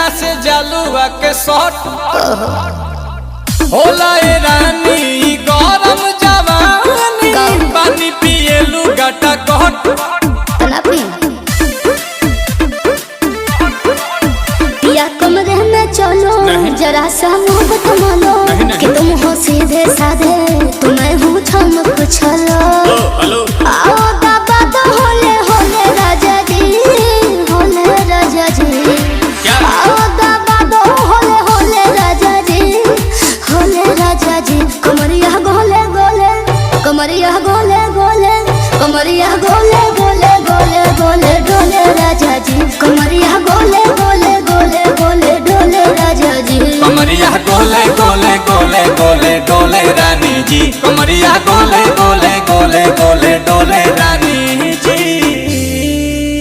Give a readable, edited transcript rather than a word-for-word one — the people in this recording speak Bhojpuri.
सीना से जालुआ के शॉट होला ए रानी गरम जवानी पानी पिए लुगाटा कट या कमरे में चलो जरा सा मोहब्बत मानो कि तुम हो सीधे साधे तुम्हें हूँ चमक छलो आओ बाबा तो होले होले राजा जी होले राजा जी आओ बाबा तो होले होले राजा जी कमरिया गोले गोले कमरिया गोले गोले कमरिया गोले गोले गोले गोले डोले राजा जी कमरिया गोले गोले गोले गोले डोले राजा जी कमरिया गोले